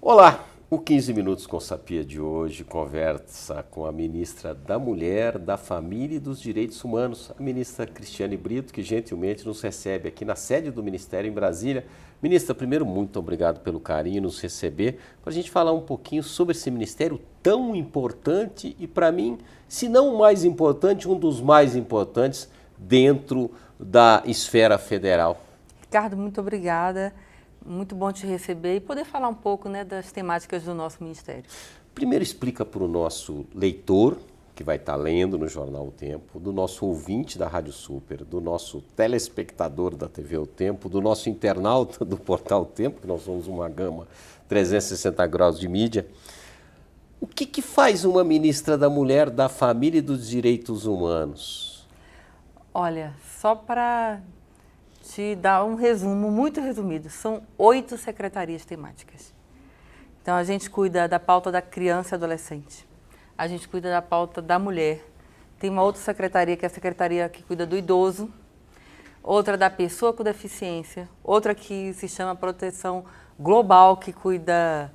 Olá, o 15 Minutos com Sapia de hoje conversa com a ministra da Mulher, da Família e dos Direitos Humanos, a ministra Cristiane Brito, que gentilmente nos recebe aqui na sede do Ministério em Brasília. Ministra, primeiro, muito obrigado pelo carinho nos receber, para a gente falar um pouquinho sobre esse ministério tão importante e, para mim, se não o mais importante, um dos mais importantes dentro da esfera federal. Ricardo, muito obrigada. Muito bom te receber e poder falar um pouco, das temáticas do nosso ministério. Primeiro explica para o nosso leitor, que vai estar lendo no Jornal O Tempo, do nosso ouvinte da Rádio Super, do nosso telespectador da TV O Tempo, do nosso internauta do Portal O Tempo, que nós somos uma gama 360 graus de mídia. O que faz uma ministra da Mulher, da Família e dos Direitos Humanos? Olha, só para te dar um resumo muito resumido, são 8 secretarias temáticas. Então, a gente cuida da pauta da criança e adolescente, a gente cuida da pauta da mulher, tem uma outra secretaria, que é a secretaria que cuida do idoso, outra da pessoa com deficiência, outra que se chama Proteção Global, que cuida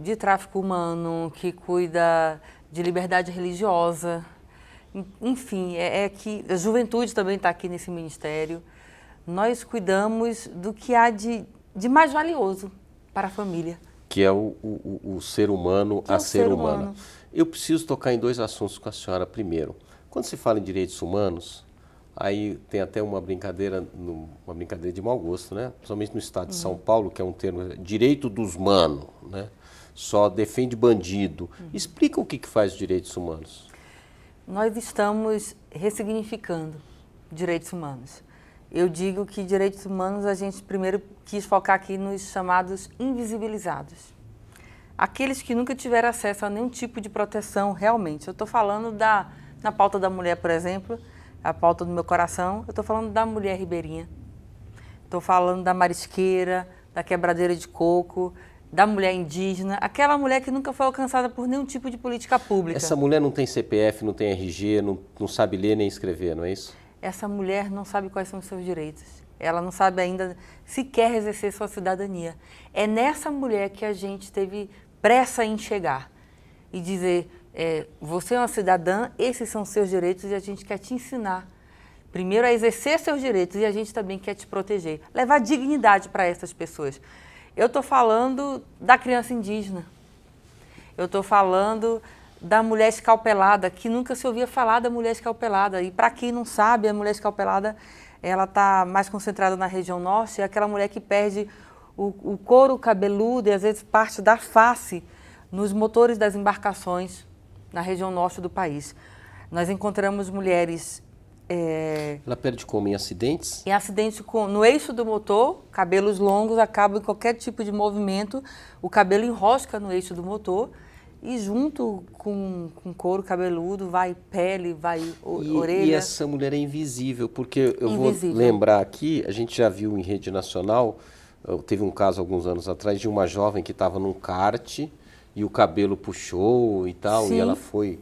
de tráfico humano, que cuida de liberdade religiosa, enfim, que a juventude também está aqui nesse ministério. Nós cuidamos do que há de mais valioso para a família. Que é o ser humano a ser humano. Eu preciso tocar em 2 assuntos com a senhora. Primeiro, quando se fala em direitos humanos, aí tem até uma brincadeira de mau gosto, né? Principalmente no estado de São Paulo, que é um termo, direito dos mano, né? Só defende bandido. Explica o que faz os direitos humanos. Nós estamos ressignificando direitos humanos. Eu digo que direitos humanos a gente primeiro quis focar aqui nos chamados invisibilizados. Aqueles que nunca tiveram acesso a nenhum tipo de proteção realmente. Eu estou falando na pauta da mulher, por exemplo, a pauta do meu coração, eu estou falando da mulher ribeirinha. Estou falando da marisqueira, da quebradeira de coco, da mulher indígena, aquela mulher que nunca foi alcançada por nenhum tipo de política pública. Essa mulher não tem CPF, não tem RG, não sabe ler nem escrever, não é isso? Essa mulher não sabe quais são os seus direitos. Ela não sabe ainda sequer exercer sua cidadania. É nessa mulher que a gente teve pressa em chegar e dizer, você é uma cidadã, esses são seus direitos e a gente quer te ensinar. Primeiro a exercer seus direitos e a gente também quer te proteger. Levar dignidade para essas pessoas. Eu estou falando da criança indígena. Eu estou falando da mulher escalpelada, que nunca se ouvia falar da mulher escalpelada. E para quem não sabe, a mulher escalpelada, ela está mais concentrada na região norte, é aquela mulher que perde o couro cabeludo e às vezes parte da face nos motores das embarcações na região norte do país. Nós encontramos mulheres... Ela perde como? Em acidentes? Em acidentes no eixo do motor, cabelos longos acabam em qualquer tipo de movimento, o cabelo enrosca no eixo do motor, e junto com couro cabeludo vai pele, vai orelha. E essa mulher é invisível, porque eu vou lembrar aqui, a gente já viu em rede nacional, teve um caso alguns anos atrás de uma jovem que estava num kart e o cabelo puxou e tal, Sim. E ela foi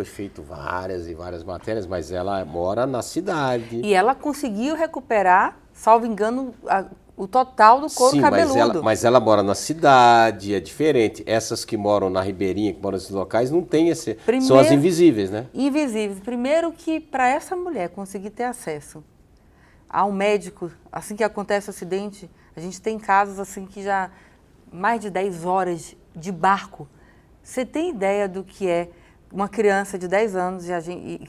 feito várias e várias matérias, mas ela mora na cidade. E ela conseguiu recuperar, salvo engano, o total do couro cabeludo. Mas ela mora na cidade, é diferente. Essas que moram na Ribeirinha, que moram nesses locais, não tem são as invisíveis, né? Invisíveis. Primeiro que para essa mulher conseguir ter acesso a um médico, assim que acontece o acidente, a gente tem casos assim que já mais de 10 horas de barco. Você tem ideia do que é uma criança de 10 anos, e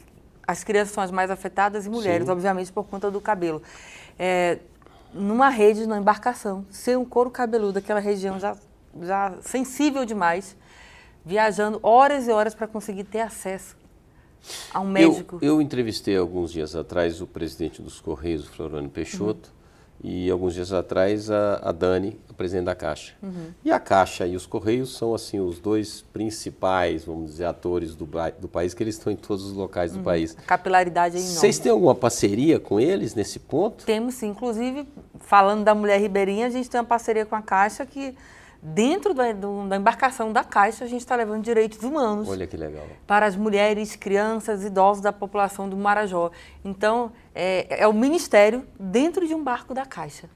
as crianças são as mais afetadas e mulheres, Sim. Obviamente, por conta do cabelo. Numa rede, numa embarcação, sem um couro cabeludo, aquela região já sensível demais, viajando horas e horas para conseguir ter acesso a um médico. Eu entrevistei alguns dias atrás o presidente dos Correios, o Floriano Peixoto, e alguns dias atrás a Dani, a presidente da Caixa. E a Caixa e os Correios são assim os 2 principais, vamos dizer, atores do país, que eles estão em todos os locais do país. A capilaridade é enorme. Vocês têm alguma parceria com eles nesse ponto? Temos sim, inclusive, falando da mulher ribeirinha, a gente tem uma parceria com a Caixa que dentro da embarcação da Caixa, a gente está levando direitos humanos. Olha que legal. Para as mulheres, crianças, idosos da população do Marajó. Então, é o Ministério dentro de um barco da Caixa.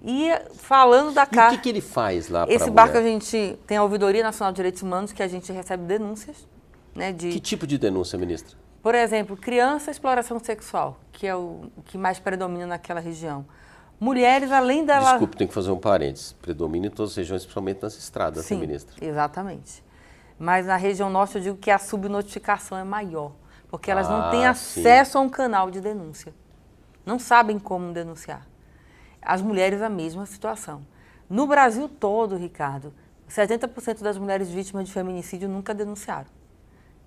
E falando da E o Caixa... que ele faz lá para a Esse mulher? barco a gente tem a Ouvidoria Nacional de Direitos Humanos, que a gente recebe denúncias, né, Que tipo de denúncia, ministra? por exemplo, criança, exploração sexual, que é o que mais predomina naquela região. Mulheres, além dela... Desculpe, tem que fazer um parênteses. Predomina em todas as regiões, principalmente nas estradas, Sim, né, ministra? exatamente. Mas na região norte eu digo que a subnotificação é maior, porque elas não têm sim. acesso a um canal de denúncia. Não sabem como denunciar. As mulheres, a mesma situação. No Brasil todo, Ricardo, 70% das mulheres vítimas de feminicídio nunca denunciaram.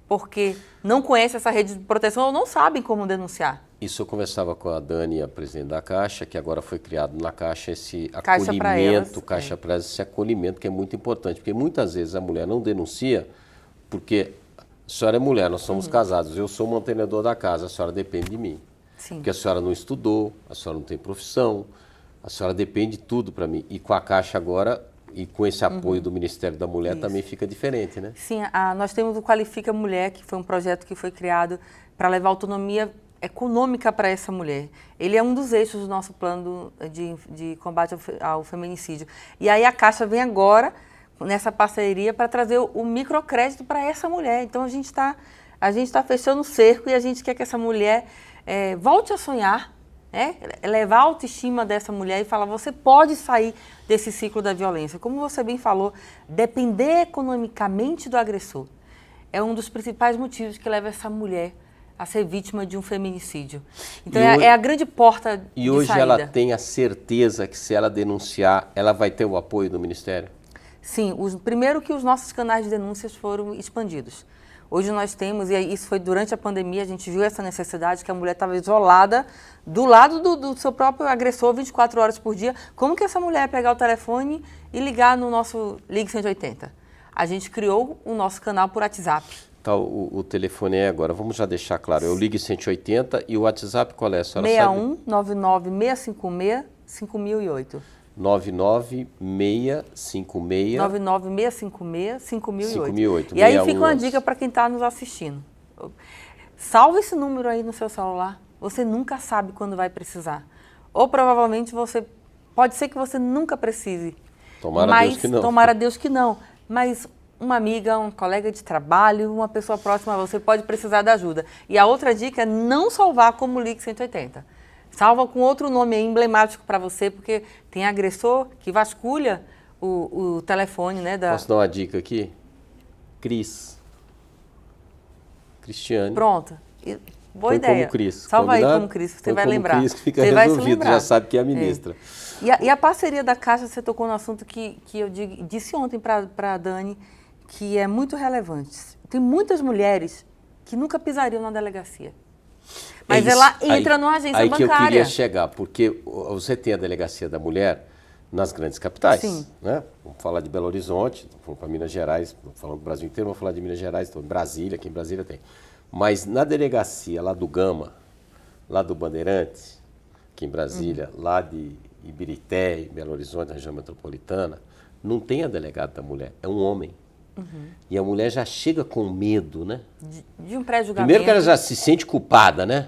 Porque não conhecem essa rede de proteção ou não sabem como denunciar. Isso eu conversava com a Dani, a presidente da Caixa, que agora foi criado na Caixa esse Caixa pra elas, acolhimento, Caixa para elas, esse acolhimento que é muito importante, porque muitas vezes a mulher não denuncia, porque a senhora é mulher, nós somos casados, eu sou o mantenedor da casa, a senhora depende de mim. Sim. Porque a senhora não estudou, a senhora não tem profissão, a senhora depende de tudo para mim. E com a Caixa agora, e com esse apoio do Ministério da Mulher, também fica diferente, né? Sim, nós temos o Qualifica Mulher, que foi um projeto que foi criado para levar autonomia econômica para essa mulher. Ele é um dos eixos do nosso plano de combate ao feminicídio. E aí a Caixa vem agora, nessa parceria, para trazer o microcrédito para essa mulher. Então a gente tá fechando o cerco e a gente quer que essa mulher volte a sonhar, levar a autoestima dessa mulher e falar, você pode sair desse ciclo da violência. Como você bem falou, depender economicamente do agressor é um dos principais motivos que leva essa mulher a ser vítima de um feminicídio. Então é a grande porta de saída. E hoje ela tem a certeza que se ela denunciar, ela vai ter o apoio do Ministério? Sim, primeiro que os nossos canais de denúncias foram expandidos. Hoje nós temos, e isso foi durante a pandemia, a gente viu essa necessidade, que a mulher estava isolada do lado do seu próprio agressor 24 horas por dia. Como que essa mulher ia pegar o telefone e ligar no nosso Ligue 180? A gente criou o nosso canal por WhatsApp. Tá, o telefone é agora, vamos já deixar claro, é o Ligue 180 e o WhatsApp qual é? A senhora 61 99 656 5008. 99656 99656 5008. 5008. E aí fica uma dica para quem está nos assistindo. Salva esse número aí no seu celular. Você nunca sabe quando vai precisar. Ou provavelmente pode ser que você nunca precise. Tomara Deus que não. Tomara Deus que não. Mas uma amiga, um colega de trabalho, uma pessoa próxima a você pode precisar da ajuda. E a outra dica é não salvar como Ligue 180. Salva com outro nome aí emblemático para você, porque tem agressor que vasculha o telefone, né? Posso dar uma dica aqui? Cristiane. Pronto. Boa Põe ideia. como Cris. Salva Combinado? aí como Cris, você Põe vai como lembrar. Cris, que fica você vai se resolvido, lembrar. já sabe que é a ministra. E a parceria da Caixa, você tocou no assunto que eu disse ontem para a Dani, que é muito relevante. Tem muitas mulheres que nunca pisariam na delegacia. Mas ela entra numa agência bancária. Aí que eu queria chegar, porque você tem a Delegacia da Mulher nas grandes capitais. Sim. Né? Vamos falar de Belo Horizonte, vamos para Minas Gerais, vamos falar do Brasil inteiro, vamos falar de Minas Gerais, então, em Brasília, aqui em Brasília tem. Mas na delegacia lá do Gama, lá do Bandeirantes, aqui em Brasília, lá de Ibirité, em Belo Horizonte, na região metropolitana, não tem a delegada da mulher, é um homem. E a mulher já chega com medo, né? De um pré-julgamento. Primeiro que ela já se sente culpada, né?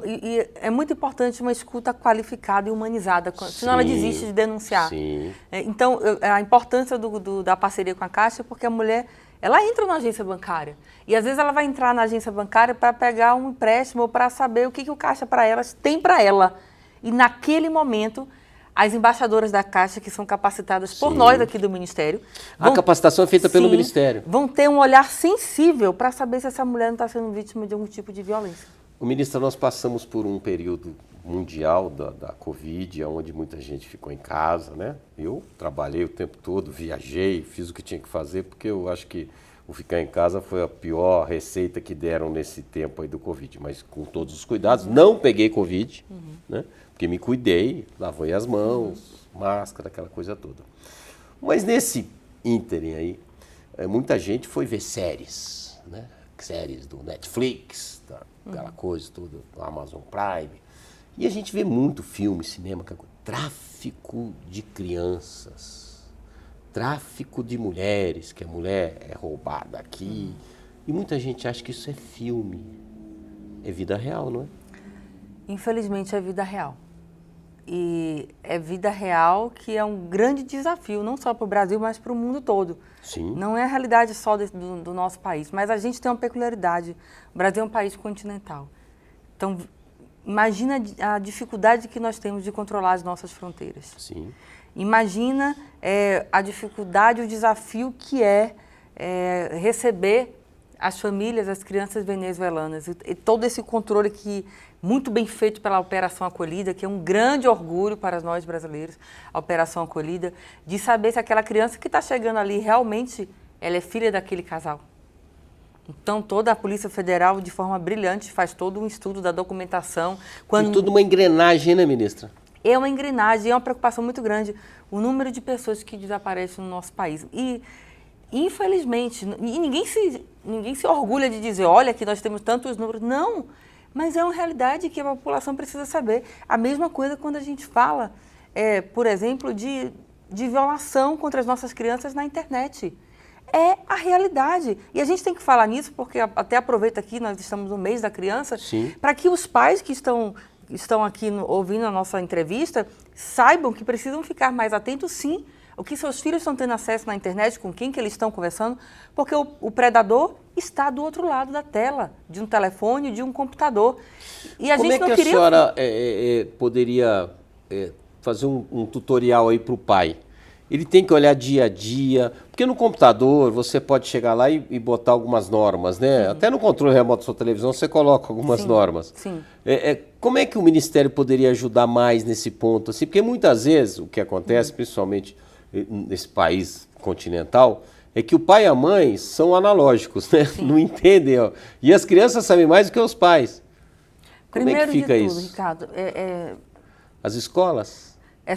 E é muito importante uma escuta qualificada e humanizada, senão ela desiste de denunciar. Sim. Então, a importância da parceria com a Caixa é porque a mulher, ela entra na agência bancária. E às vezes ela vai entrar na agência bancária para pegar um empréstimo ou para saber o que o Caixa para elas tem para ela. E naquele momento, as embaixadoras da Caixa, que são capacitadas por nós aqui do Ministério... A capacitação é feita pelo Ministério. Vão ter um olhar sensível para saber se essa mulher não está sendo vítima de algum tipo de violência. Ministra, nós passamos por um período mundial da Covid, onde muita gente ficou em casa, né? Eu trabalhei o tempo todo, viajei, fiz o que tinha que fazer, porque eu acho que o ficar em casa foi a pior receita que deram nesse tempo aí do Covid. Mas com todos os cuidados, não peguei Covid, né? Porque me cuidei, lavei as mãos, máscara, aquela coisa toda. Mas nesse ínterim aí, muita gente foi ver séries, né? Séries do Netflix, aquela coisa toda, do Amazon Prime. E a gente vê muito filme, cinema, tráfico de crianças, tráfico de mulheres, que a mulher é roubada aqui. E muita gente acha que isso é filme. É vida real, não é? Infelizmente é vida real. E é vida real, que é um grande desafio, não só para o Brasil, mas para o mundo todo. Sim. Não é a realidade só do nosso país, mas a gente tem uma peculiaridade. O Brasil é um país continental. Então, imagina a dificuldade que nós temos de controlar as nossas fronteiras. Sim. Imagina a dificuldade, o desafio que é receber as famílias, as crianças venezuelanas. E todo esse controle que muito bem feito pela Operação Acolhida, que é um grande orgulho para nós brasileiros, a Operação Acolhida, de saber se aquela criança que está chegando ali realmente ela é filha daquele casal. Então, toda a Polícia Federal, de forma brilhante, faz todo um estudo da documentação. E tudo uma engrenagem, né, ministra? É uma engrenagem, é uma preocupação muito grande o número de pessoas que desaparecem no nosso país. E, infelizmente, ninguém se orgulha de dizer, olha, que nós temos tantos números. Não, mas é uma realidade que a população precisa saber. A mesma coisa quando a gente fala, por exemplo, de violação contra as nossas crianças na internet. É a realidade. E a gente tem que falar nisso, porque até aproveita aqui, nós estamos no mês da criança, para que os pais que estão aqui ouvindo a nossa entrevista saibam que precisam ficar mais atentos, sim, o que seus filhos estão tendo acesso na internet, com quem que eles estão conversando, porque o predador está do outro lado da tela, de um telefone, de um computador. E Como gente é que não queria... a senhora poderia fazer um tutorial aí para o pai? Ele tem que olhar dia a dia, porque no computador você pode chegar lá e botar algumas normas, né? Sim. Até no controle remoto da sua televisão você coloca algumas normas. Sim. Como é que o Ministério poderia ajudar mais nesse ponto? Assim? Porque muitas vezes o que acontece, principalmente nesse país continental, é que o pai e a mãe são analógicos, né? Não entendem. Ó. E as crianças sabem mais do que os pais. Primeiro Como é que fica de tudo, isso? Ricardo, As escolas?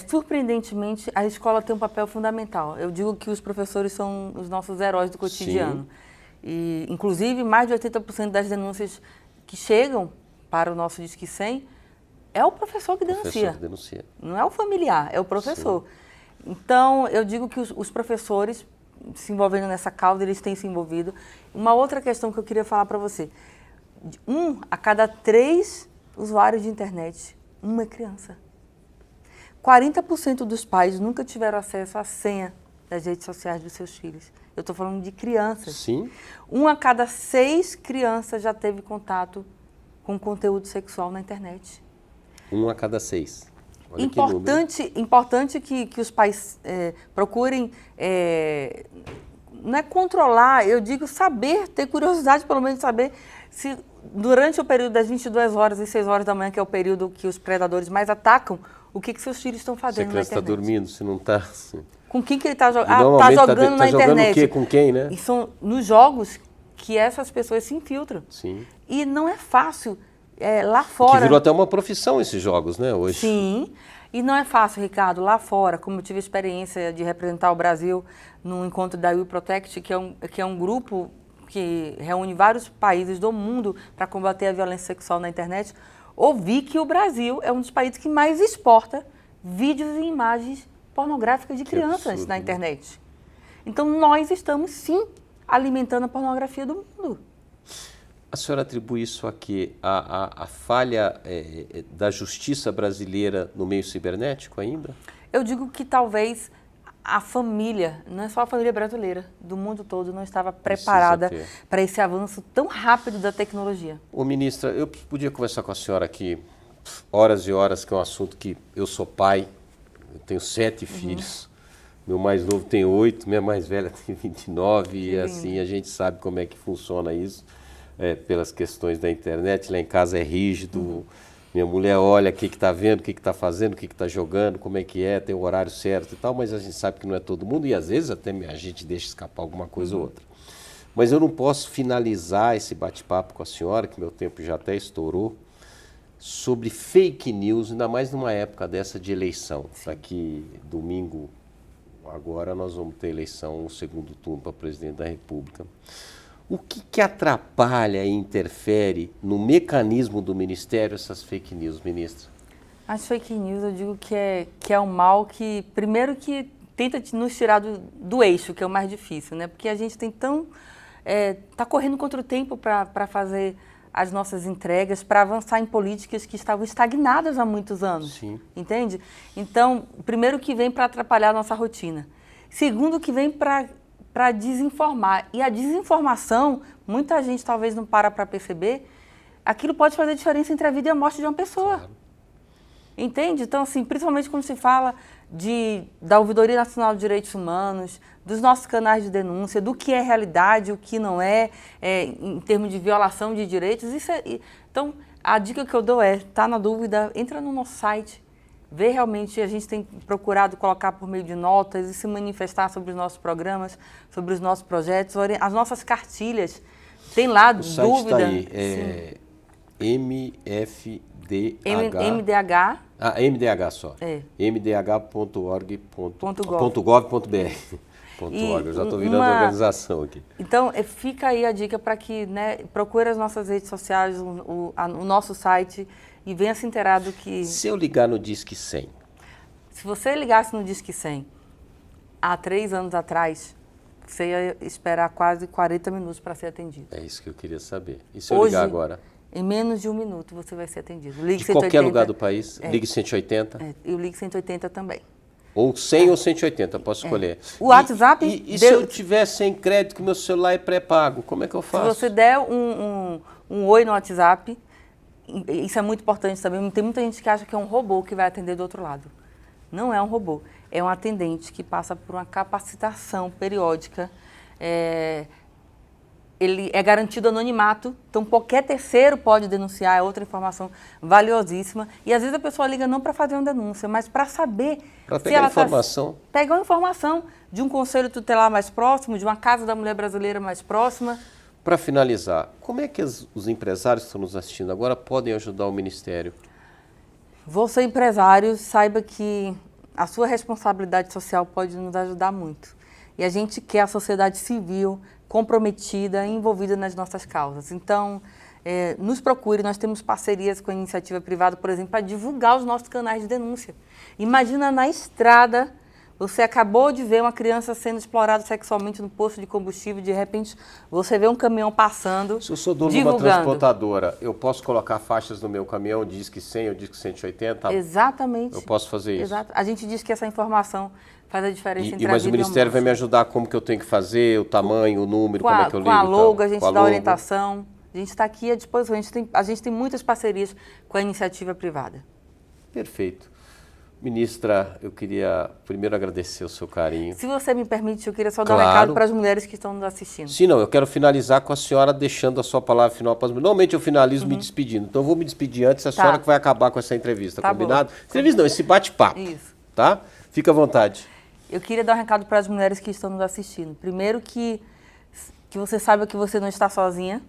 Surpreendentemente, a escola tem um papel fundamental. Eu digo que os professores são os nossos heróis do cotidiano. Sim. E, inclusive, mais de 80% das denúncias que chegam para o nosso Disque 100 é o professor que denuncia. Não é o familiar, é o professor. Sim. Então, eu digo que os professores, se envolvendo nessa causa, eles têm se envolvido. Uma outra questão que eu queria falar para você. 1 a cada 3 usuários de internet, uma é criança. 40% dos pais nunca tiveram acesso à senha das redes sociais dos seus filhos. Eu estou falando de crianças. Sim. 1 a cada 6 crianças já teve contato com conteúdo sexual na internet. 1 a cada 6. Olha Importante que os pais procurem, não é controlar, eu digo saber, ter curiosidade pelo menos de saber se durante o período das 22 horas e 6 horas da manhã, que é o período que os predadores mais atacam, o que seus filhos estão fazendo na internet. Se a criança está dormindo, se não está... Assim. Com quem que ele está jogando? Está jogando na internet. Jogando o quê? Com quem, né? E são nos jogos que essas pessoas se infiltram. Sim. E não é fácil lá fora... Que virou até uma profissão esses jogos, né, hoje. Sim. E não é fácil, Ricardo, lá fora, como eu tive a experiência de representar o Brasil no encontro da We Protect, que é um grupo que reúne vários países do mundo para combater a violência sexual na internet, ouvi que o Brasil é um dos países que mais exporta vídeos e imagens pornográficas de crianças absurdo, na internet. Então, nós estamos, sim, alimentando a pornografia do mundo. A senhora atribui isso a quê? A falha da justiça brasileira no meio cibernético ainda? Eu digo que talvez a família, não é só a família brasileira, do mundo todo, não estava preparada para esse avanço tão rápido da tecnologia. Ô, ministra, eu podia conversar com a senhora aqui horas e horas, que é um assunto que eu sou pai, eu tenho 7 filhos, meu mais novo tem 8, minha mais velha tem 29, e assim a gente sabe como é que funciona isso, pelas questões da internet, lá em casa é rígido, minha mulher olha o que está vendo, o que está fazendo, o que está jogando, como é que é, tem o horário certo e tal, mas a gente sabe que não é todo mundo e às vezes até a gente deixa escapar alguma coisa ou outra. Mas eu não posso finalizar esse bate-papo com a senhora, que meu tempo já até estourou, sobre fake news, ainda mais numa época dessa de eleição. Daqui domingo, agora nós vamos ter eleição, o segundo turno para presidente da República. O que atrapalha e interfere no mecanismo do Ministério essas fake news, ministra? As fake news, eu digo que é um mal que, primeiro, que tenta nos tirar do eixo, que é o mais difícil, né? Porque a gente tem está correndo contra o tempo para fazer as nossas entregas para avançar em políticas que estavam estagnadas há muitos anos. Sim. Entende? Então, primeiro que vem para atrapalhar a nossa rotina. Segundo que vem para desinformar. E a desinformação, muita gente talvez não para perceber, aquilo pode fazer diferença entre a vida e a morte de uma pessoa. Claro. Entende? Então, assim, principalmente quando se fala da Ouvidoria Nacional de Direitos Humanos, dos nossos canais de denúncia, do que é realidade, o que não é, em termos de violação de direitos. Então, a dica que eu dou tá na dúvida, entra no nosso site, vê realmente, a gente tem procurado colocar por meio de notas e se manifestar sobre os nossos programas, sobre os nossos projetos, as nossas cartilhas. Tem lá o site dúvida. Tá aí, MFDH. MDH. MDH só. mdh.org.gov.br. Eu já estou virando organização aqui. Então, fica aí a dica para que, né, procure as nossas redes sociais, o nosso site e venha se inteirar do que... Se eu ligar no Disque 100? Se você ligasse no Disque 100, há 3 anos atrás, você ia esperar quase 40 minutos para ser atendido. É isso que eu queria saber. E se eu ligar agora? Em menos de 1 minuto você vai ser atendido. Ligue de 180, qualquer lugar do país? Ligue 180? E o Ligue 180 também. Ou 100 ou 180, eu posso escolher. O WhatsApp... E se eu tiver sem crédito, que meu celular é pré-pago, como é que eu faço? Se você der um oi no WhatsApp, isso é muito importante também. Tem muita gente que acha que é um robô que vai atender do outro lado. Não é um robô. É um atendente que passa por uma capacitação periódica. Ele é garantido anonimato, então qualquer terceiro pode denunciar, é outra informação valiosíssima. E às vezes a pessoa liga não para fazer uma denúncia, mas para saber... Para pegar informação. Pegar uma informação de um conselho tutelar mais próximo, de uma casa da mulher brasileira mais próxima. Para finalizar, como é que os empresários que estão nos assistindo agora podem ajudar o Ministério? Você, empresário, saiba que a sua responsabilidade social pode nos ajudar muito. E a gente quer a sociedade civil comprometida, envolvida nas nossas causas. Então, nos procure, nós temos parcerias com a iniciativa privada, por exemplo, para divulgar os nossos canais de denúncia. Imagina na estrada, você acabou de ver uma criança sendo explorada sexualmente no posto de combustível, de repente você vê um caminhão passando, se eu sou dono de uma transportadora, eu posso colocar faixas no meu caminhão, Disque 100 ou Disque 180? Exatamente. Eu posso fazer isso? Exato. A gente diz que essa informação faz a diferença entre a vida mas o Ministério vai me ajudar como que eu tenho que fazer, o tamanho, o número, como é que eu ligo? Com a logo, a gente dá orientação. A gente está aqui à disposição. A gente tem muitas parcerias com a iniciativa privada. Perfeito. Ministra, eu queria primeiro agradecer o seu carinho. Se você me permite, eu queria só dar um recado para as mulheres que estão nos assistindo. Sim, não, eu quero finalizar com a senhora deixando a sua palavra final para as mulheres. Normalmente eu finalizo me despedindo, então eu vou me despedir antes, a senhora que vai acabar com essa entrevista, combinado? Bom. Entrevista não, esse bate-papo. Isso. Tá? Fica à vontade. Eu queria dar um recado para as mulheres que estão nos assistindo. Primeiro que você saiba que você não está sozinha,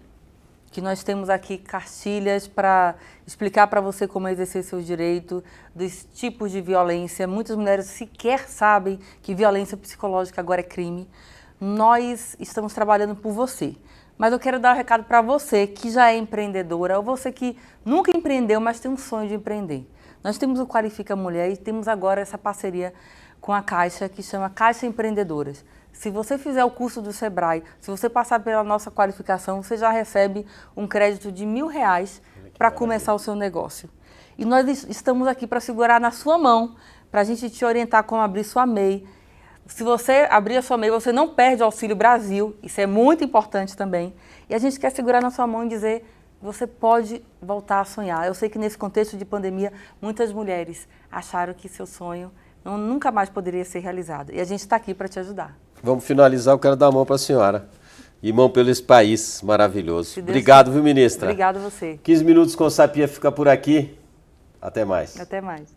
que nós temos aqui cartilhas para explicar para você como exercer seus direitos, dos tipos de violência. Muitas mulheres sequer sabem que violência psicológica agora é crime. Nós estamos trabalhando por você. Mas eu quero dar um recado para você que já é empreendedora, ou você que nunca empreendeu, mas tem um sonho de empreender. Nós temos o Qualifica Mulher e temos agora essa parceria com a Caixa, que chama Caixa Empreendedoras. Se você fizer o curso do Sebrae, se você passar pela nossa qualificação, você já recebe um crédito de R$1.000 para começar o seu negócio. E nós estamos aqui para segurar na sua mão, para a gente te orientar como abrir sua MEI. Se você abrir a sua MEI, você não perde o Auxílio Brasil, isso é muito importante também. E a gente quer segurar na sua mão e dizer, você pode voltar a sonhar. Eu sei que nesse contexto de pandemia, muitas mulheres acharam que seu sonho nunca mais poderia ser realizado. E a gente está aqui para te ajudar. Vamos finalizar, eu quero dar a mão para a senhora. E mão pelo esse país maravilhoso. Obrigado, viu, ministra? Obrigado a você. 15 minutos com Sapia fica por aqui. Até mais. Até mais.